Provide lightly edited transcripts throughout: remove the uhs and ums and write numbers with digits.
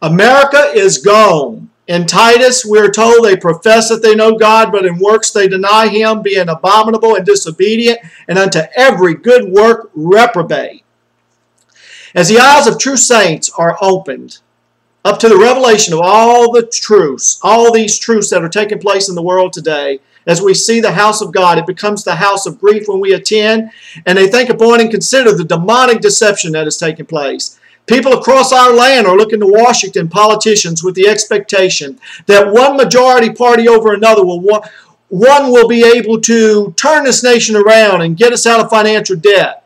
America is gone. In Titus, we are told they profess that they know God, but in works they deny him, being abominable and disobedient, and unto every good work reprobate. As the eyes of true saints are opened up to the revelation of all the truths, all these truths that are taking place in the world today, as we see the house of God, it becomes the house of grief when we attend, and they think upon and consider the demonic deception that is taking place. People across our land are looking to Washington politicians with the expectation that one majority party over another will be able to turn this nation around and get us out of financial debt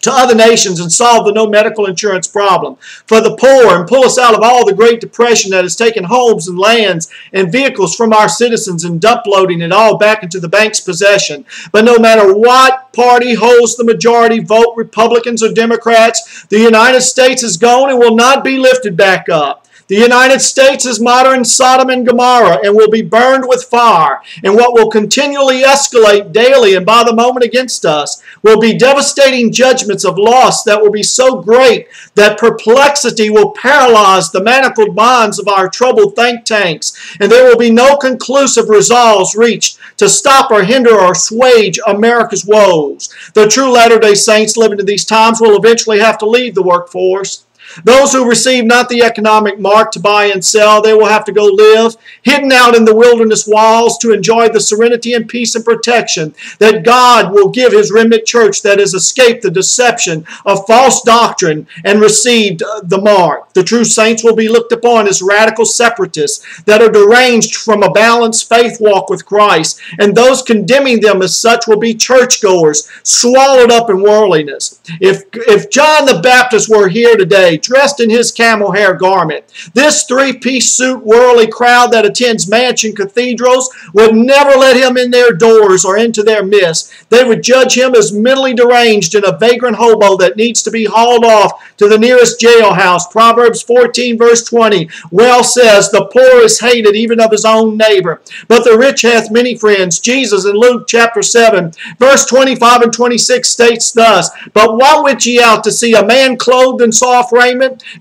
to other nations and solve the no medical insurance problem for the poor and pull us out of all the Great Depression that has taken homes and lands and vehicles from our citizens and uploading it all back into the bank's possession. But no matter what party holds the majority vote, Republicans or Democrats, the United States is gone and will not be lifted back up. The United States is modern Sodom and Gomorrah and will be burned with fire. And what will continually escalate daily and by the moment against us will be devastating judgments of loss that will be so great that perplexity will paralyze the manacled minds of our troubled think tanks. And there will be no conclusive resolves reached to stop or hinder or assuage America's woes. The true Latter-day Saints living in these times will eventually have to leave the workforce. Those who receive not the economic mark to buy and sell, they will have to go live, hidden out in the wilderness walls to enjoy the serenity and peace and protection that God will give His remnant church that has escaped the deception of false doctrine and received the mark. The true saints will be looked upon as radical separatists that are deranged from a balanced faith walk with Christ, and those condemning them as such will be churchgoers, swallowed up in worldliness. If John the Baptist were here today, dressed in his camel hair garment, this three-piece suit worldly crowd that attends mansion cathedrals would never let him in their doors or into their midst. They would judge him as mentally deranged and a vagrant hobo that needs to be hauled off to the nearest jailhouse. Proverbs 14 verse 20 well says, the poor is hated even of his own neighbor, but the rich hath many friends. Jesus in Luke chapter 7 verse 25 and 26 states thus, but what went ye out to see? A man clothed in soft raiment?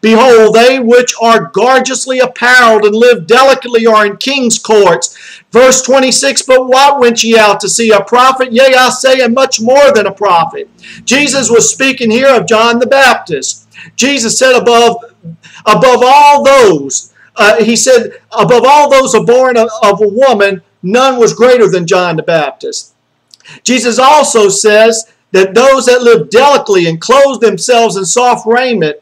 Behold, they which are gorgeously apparelled and live delicately are in king's courts. Verse 26, but what went ye out to see? A prophet? Yea, I say, and much more than a prophet. Jesus was speaking here of John the Baptist. Jesus said above all those, he said, above all those are born of a woman, none was greater than John the Baptist. Jesus also says that those that live delicately and clothe themselves in soft raiment,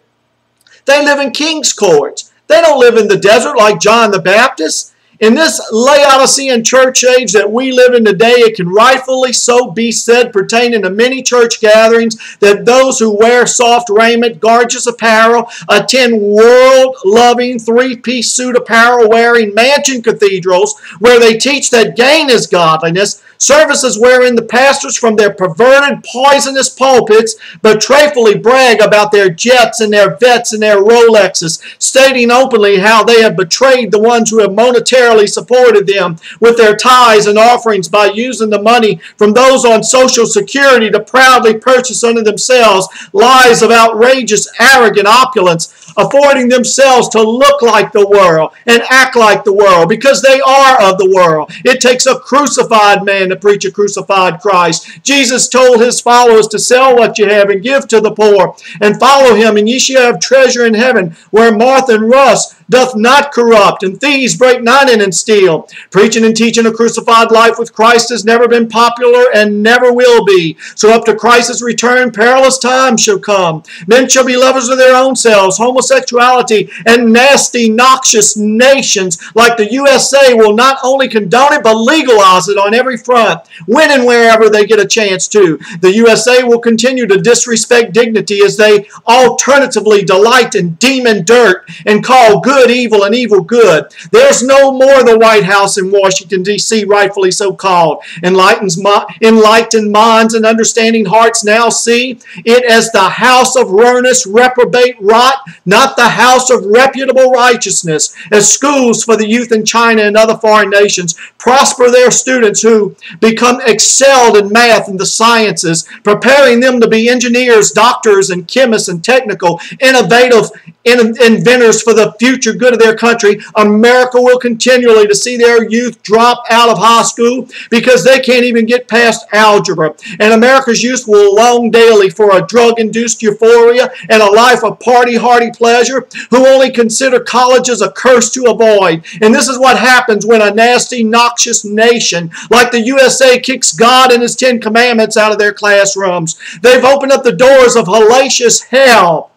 they live in king's courts. They don't live in the desert like John the Baptist. In this Laodicean church age that we live in today, it can rightfully so be said pertaining to many church gatherings that those who wear soft raiment, gorgeous apparel, attend world-loving three-piece suit apparel wearing mansion cathedrals where they teach that gain is godliness, services wherein the pastors from their perverted, poisonous pulpits betrayfully brag about their jets and their vets and their Rolexes, stating openly how they have betrayed the ones who have monetarily supported them with their tithes and offerings by using the money from those on Social Security to proudly purchase unto themselves lives of outrageous, arrogant opulence, affording themselves to look like the world and act like the world because they are of the world. It takes a crucified man to preach a crucified Christ. Jesus told his followers to sell what you have and give to the poor and follow him, and ye shall have treasure in heaven where moth and rust doth not corrupt, and thieves break not in and steal. Preaching and teaching a crucified life with Christ has never been popular and never will be. So up to Christ's return, perilous times shall come. Men shall be lovers of their own selves. Homosexuality and nasty, noxious nations like the USA will not only condone it, but legalize it on every front, when and wherever they get a chance to. The USA will continue to disrespect dignity as they alternatively delight in demon dirt and call good evil and evil good. There's no more the White House in Washington, D.C., rightfully so called. Enlightened minds and understanding hearts now see it as the house of earnest reprobate rot, not the house of reputable righteousness. As schools for the youth in China and other foreign nations prosper their students who become excelled in math and the sciences, preparing them to be engineers, doctors, and chemists and technical, innovative inventors for the future future good of their country, America will continually to see their youth drop out of high school because they can't even get past algebra. And America's youth will long daily for a drug-induced euphoria and a life of party-hardy pleasure, who only consider college as a curse to avoid. And this is what happens when a nasty, noxious nation like the USA kicks God and His 10 Commandments out of their classrooms. They've opened up the doors of hellacious hell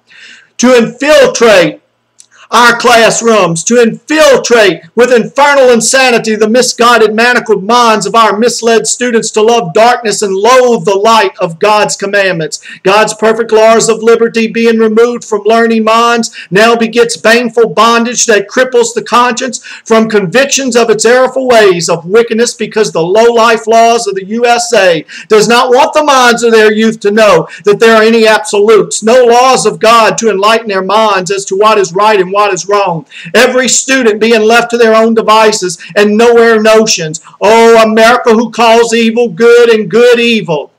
to infiltrate our classrooms, to infiltrate with infernal insanity the misguided, manacled minds of our misled students to love darkness and loathe the light of God's commandments. God's perfect laws of liberty being removed from learning minds now begets baneful bondage that cripples the conscience from convictions of its errorful ways of wickedness, because the low-life laws of the USA does not want the minds of their youth to know that there are any absolutes, no laws of God to enlighten their minds as to what is right and what is wrong. Every student being left to their own devices and nowhere notions. Oh, America, who calls evil good and good evil.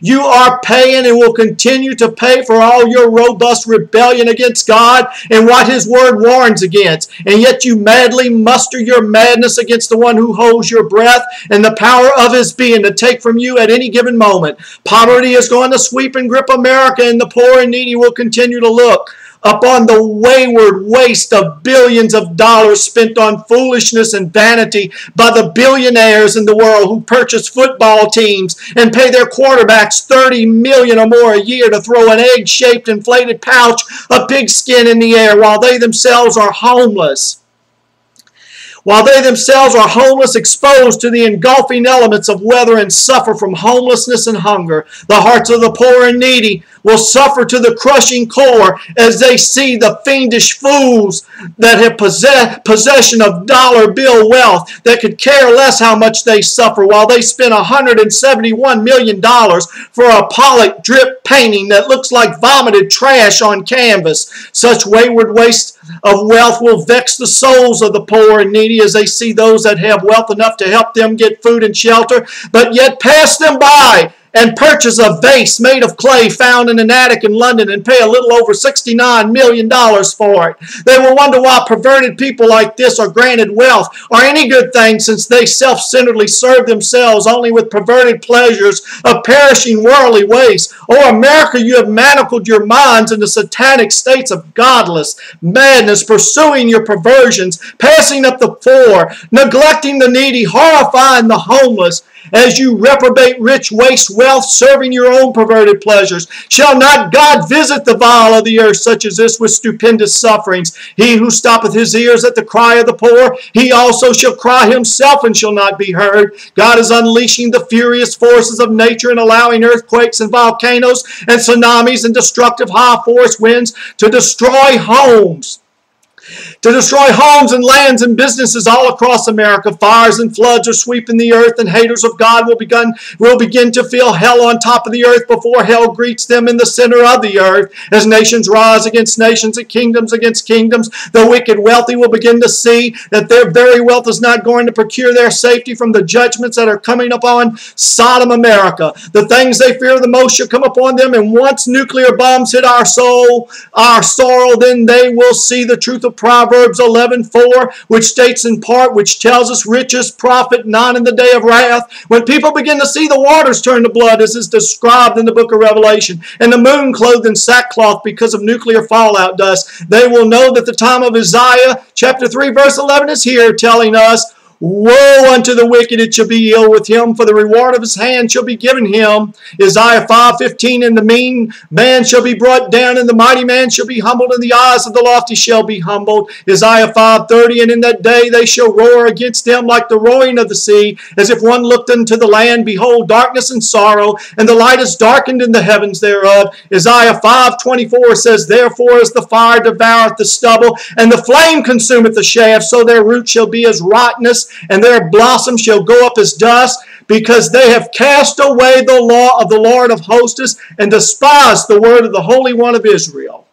You are paying and will continue to pay for all your robust rebellion against God and what His Word warns against. And yet you madly muster your madness against the one who holds your breath and the power of His being to take from you at any given moment. Poverty is going to sweep and grip America, and the poor and needy will continue to look upon the wayward waste of billions of dollars spent on foolishness and vanity by the billionaires in the world who purchase football teams and pay their quarterbacks $30 million or more a year to throw an egg-shaped inflated pouch of pigskin in the air while they themselves are homeless. While they themselves are homeless, exposed to the engulfing elements of weather, and suffer from homelessness and hunger. The hearts of the poor and needy will suffer to the crushing core as they see the fiendish fools that have possession of dollar bill wealth that could care less how much they suffer, while they spend $171 million for a Pollock drip painting that looks like vomited trash on canvas. Such wayward waste of wealth will vex the souls of the poor and needy as they see those that have wealth enough to help them get food and shelter, but yet pass them by and purchase a vase made of clay found in an attic in London and pay a little over $69 million for it. They will wonder why perverted people like this are granted wealth or any good thing, since they self-centeredly serve themselves only with perverted pleasures of perishing worldly waste. Oh, America, you have manacled your minds into satanic states of godless madness, pursuing your perversions, passing up the poor, neglecting the needy, horrifying the homeless, as you reprobate rich, waste wealth, serving your own perverted pleasures. Shall not God visit the vile of the earth such as this with stupendous sufferings? He who stoppeth his ears at the cry of the poor, he also shall cry himself and shall not be heard. God is unleashing the furious forces of nature and allowing earthquakes and volcanoes and tsunamis and destructive high force winds to destroy homes. And lands and businesses all across America. Fires and floods are sweeping the earth, and haters of God will begin to feel hell on top of the earth before hell greets them in the center of the earth. As nations rise against nations and kingdoms against kingdoms, the wicked wealthy will begin to see that their very wealth is not going to procure their safety from the judgments that are coming upon Sodom America. The things they fear the most shall come upon them, and once nuclear bombs hit our sorrow, then they will see the truth of Proverbs 11:4, which states in part, which tells us riches profit not in the day of wrath. When people begin to see the waters turn to blood, as is described in the book of Revelation, and the moon clothed in sackcloth because of nuclear fallout dust, they will know that the time of Isaiah chapter 3 verse 11 is here, telling us, woe unto the wicked, it shall be ill with him, for the reward of his hand shall be given him. Isaiah 5:15, and the mean man shall be brought down, and the mighty man shall be humbled, and the eyes of the lofty shall be humbled. Isaiah 5:30, and in that day they shall roar against them like the roaring of the sea, as if one looked unto the land. Behold, darkness and sorrow, and the light is darkened in the heavens thereof. Isaiah 5:24 says, therefore as the fire devoureth the stubble, and the flame consumeth the shaft, so their root shall be as rottenness, and their blossom shall go up as dust, because they have cast away the law of the Lord of hosts and despised the word of the Holy One of Israel.